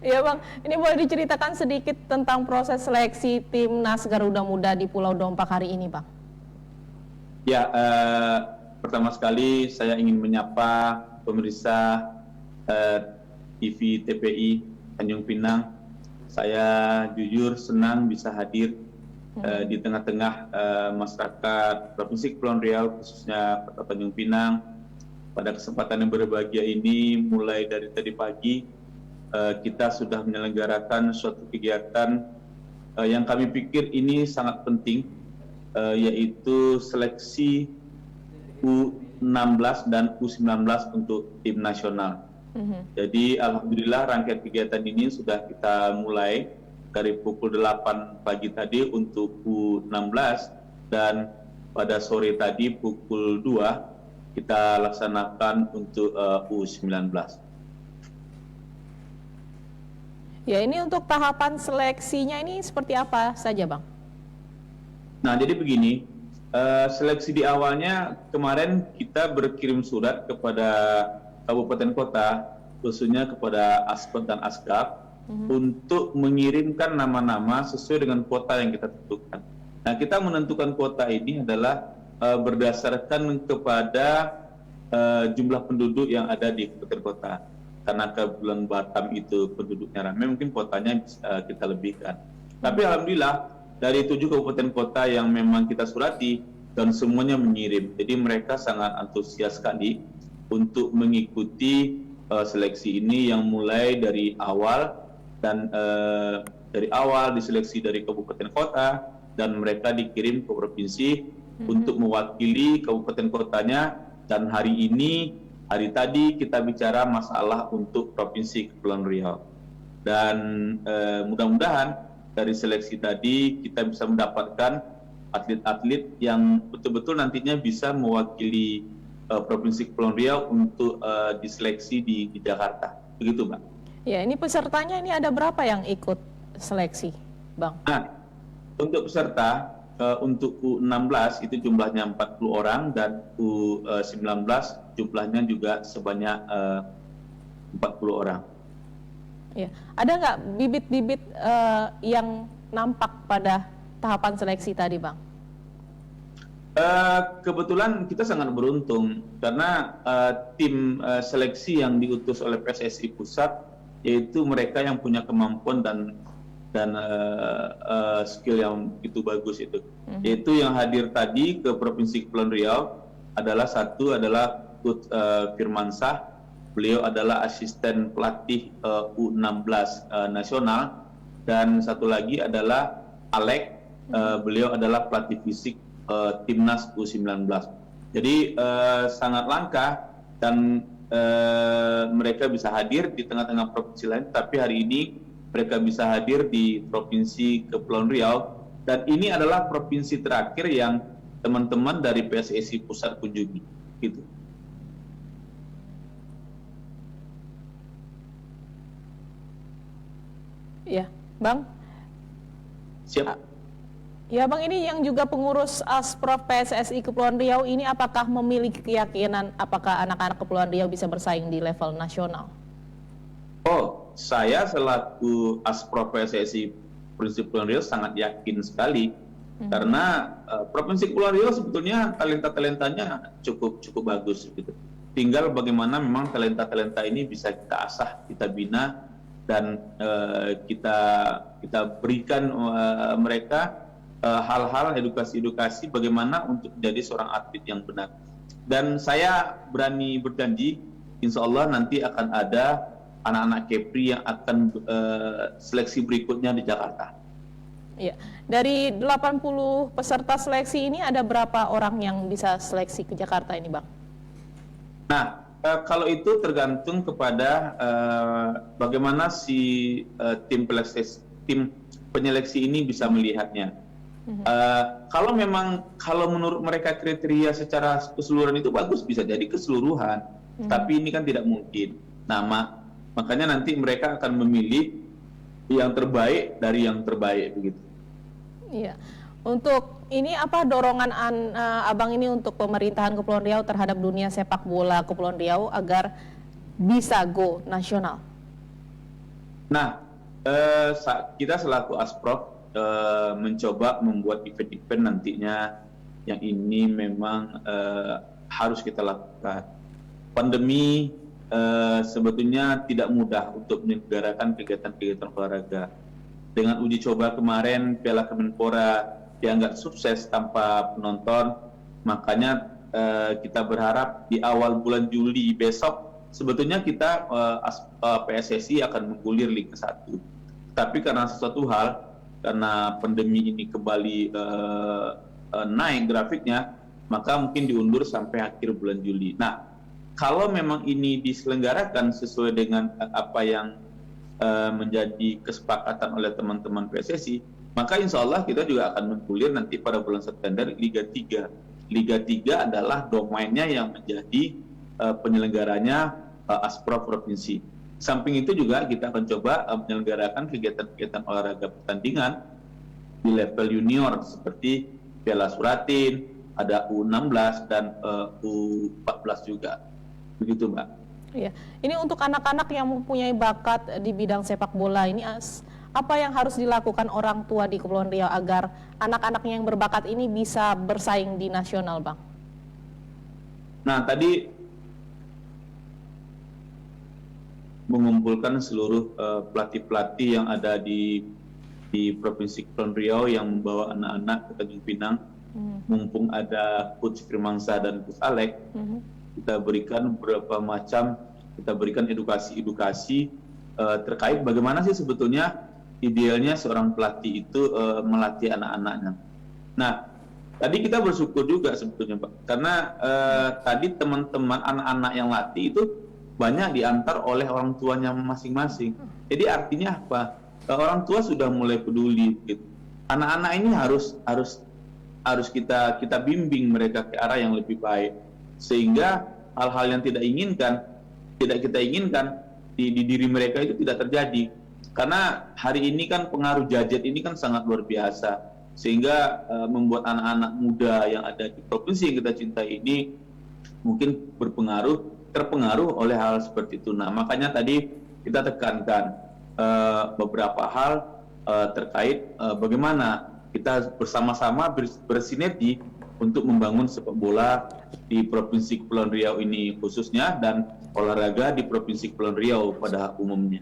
Ya Bang, ini boleh diceritakan sedikit tentang proses seleksi Timnas Garuda Muda di Pulau Dompak hari ini, Bang? Ya, pertama sekali saya ingin menyapa pemirsa TV TPI Tanjung Pinang. Saya jujur senang bisa hadir di tengah-tengah masyarakat Provinsi Kepulauan Riau, khususnya Kota Tanjung Pinang. Pada kesempatan yang berbahagia ini, mulai dari tadi pagi, kita sudah menyelenggarakan suatu kegiatan yang kami pikir ini sangat penting, yaitu seleksi U16 dan U19 untuk tim nasional. Jadi alhamdulillah rangkaian kegiatan ini sudah kita mulai dari pukul 8 pagi tadi untuk U16 dan pada sore tadi pukul 2 kita laksanakan untuk U19. Ya, ini untuk tahapan seleksinya ini seperti apa saja, Bang? Nah, jadi begini, seleksi di awalnya kemarin kita berkirim surat kepada kabupaten kota, khususnya kepada Aspek dan Asgab, untuk mengirimkan nama-nama sesuai dengan kuota yang kita tentukan. Nah, kita menentukan kuota ini adalah berdasarkan kepada jumlah penduduk yang ada di kabupaten kota. Karena kebetulan Batam itu penduduknya ramai, mungkin kuotanya kita lebihkan. Tapi alhamdulillah, dari 7 kabupaten kota yang memang kita surati dan semuanya mengirim. Jadi mereka sangat antusias sekali untuk mengikuti seleksi ini yang mulai dari awal dan dari awal diseleksi dari kabupaten kota dan mereka dikirim ke provinsi untuk mewakili kabupaten kotanya. Dan hari tadi kita bicara masalah untuk Provinsi Kepulauan Riau. Dan mudah-mudahan dari seleksi tadi kita bisa mendapatkan atlet-atlet yang betul-betul nantinya bisa mewakili Provinsi Kepulauan Riau untuk diseleksi di Jakarta. Begitu, Mbak. Ya, ini pesertanya ini ada berapa yang ikut seleksi, Bang? Nah, untuk peserta untuk U16 itu jumlahnya 40 orang dan U19 jumlahnya juga sebanyak 40 orang. Ya, ada nggak bibit-bibit yang nampak pada tahapan seleksi tadi, Bang? Kebetulan kita sangat beruntung karena tim seleksi yang diutus oleh PSSI Pusat, yaitu mereka yang punya kemampuan dan skill yang begitu bagus itu. Yaitu yang hadir tadi ke Provinsi Kepulauan Riau adalah Coach Firmansah. Beliau adalah asisten pelatih U16 nasional, dan satu lagi adalah Alek. Beliau adalah pelatih fisik timnas U19. Jadi sangat langka dan mereka bisa hadir di tengah-tengah provinsi lain, tapi hari ini mereka bisa hadir di Provinsi Kepulauan Riau, dan ini adalah provinsi terakhir yang teman-teman dari PSSI Pusat kunjungi. Gitu. Ya, Bang. Siap. Ya Bang, ini yang juga pengurus Asprof PSSI Kepulauan Riau ini apakah memiliki keyakinan apakah anak-anak Kepulauan Riau bisa bersaing di level nasional? Oh, saya selaku Asprof PSSI Provinsi Kepulauan Riau sangat yakin sekali karena Provinsi Kepulauan Riau sebetulnya talenta-talentanya cukup bagus gitu. Tinggal bagaimana memang talenta-talenta ini bisa kita asah, kita bina, dan kita berikan mereka hal-hal edukasi bagaimana untuk menjadi seorang atlet yang benar. Dan saya berani berjanji, insya Allah nanti akan ada anak-anak Kepri yang akan seleksi berikutnya di Jakarta. Ya, dari 80 peserta seleksi ini ada berapa orang yang bisa seleksi ke Jakarta ini, Bang? Nah, kalau itu tergantung kepada bagaimana si tim penyeleksi ini bisa melihatnya. Kalau menurut mereka kriteria secara keseluruhan itu bagus, bisa jadi keseluruhan. Tapi ini kan tidak mungkin. Nah, makanya nanti mereka akan memilih yang terbaik dari yang terbaik begitu. Iya. Untuk ini apa dorongan Abang ini untuk pemerintahan Kepulauan Riau terhadap dunia sepak bola Kepulauan Riau agar bisa go nasional? Nah, kita selaku Asprof mencoba membuat event-event nantinya yang ini memang harus kita lakukan. Pandemi sebetulnya tidak mudah untuk menyelenggarakan kegiatan-kegiatan olahraga. Dengan uji coba kemarin, Piala Kemenpora dianggap sukses tanpa penonton, makanya kita berharap di awal bulan Juli besok sebetulnya kita PSSI akan menggulir Liga 1. Tapi karena sesuatu hal, karena pandemi ini kembali naik grafiknya, maka mungkin diundur sampai akhir bulan Juli. Nah, kalau memang ini diselenggarakan sesuai dengan apa yang menjadi kesepakatan oleh teman-teman PSSI, maka insya Allah kita juga akan menggulir nanti pada bulan September Liga 3. Liga 3 adalah domainnya yang menjadi penyelenggaranya Asprof Provinsi. Samping itu juga kita akan coba menyelenggarakan kegiatan-kegiatan olahraga pertandingan di level junior seperti Piala Suratin, ada U16 dan U14 juga. Begitu, Mbak. Iya. Ini untuk anak-anak yang mempunyai bakat di bidang sepak bola ini, apa yang harus dilakukan orang tua di Kepulauan Riau agar anak-anak yang berbakat ini bisa bersaing di nasional, Bang? Nah, tadi mengumpulkan seluruh pelatih-pelatih yang ada di Provinsi Kepulauan Riau yang membawa anak-anak ke Tanjung Pinang. Mumpung ada Coach Firmansyah dan Coach Alek, kita berikan beberapa macam, kita berikan edukasi terkait bagaimana sih sebetulnya idealnya seorang pelatih itu melatih anak-anaknya. Nah, tadi kita bersyukur juga sebetulnya, Pak, karena tadi teman-teman anak-anak yang latih itu banyak diantar oleh orang tuanya masing-masing. Jadi artinya apa? Orang tua sudah mulai peduli. Gitu. Anak-anak ini harus kita bimbing mereka ke arah yang lebih baik, sehingga hal-hal yang tidak kita inginkan di diri mereka itu tidak terjadi. Karena hari ini kan pengaruh gadget ini kan sangat luar biasa, sehingga membuat anak-anak muda yang ada di provinsi yang kita cintai ini mungkin terpengaruh oleh hal seperti itu. Nah, makanya tadi kita tekankan beberapa hal terkait bagaimana kita bersama-sama bersinergi untuk membangun sepak bola di Provinsi Kepulauan Riau ini khususnya, dan olahraga di Provinsi Kepulauan Riau pada umumnya.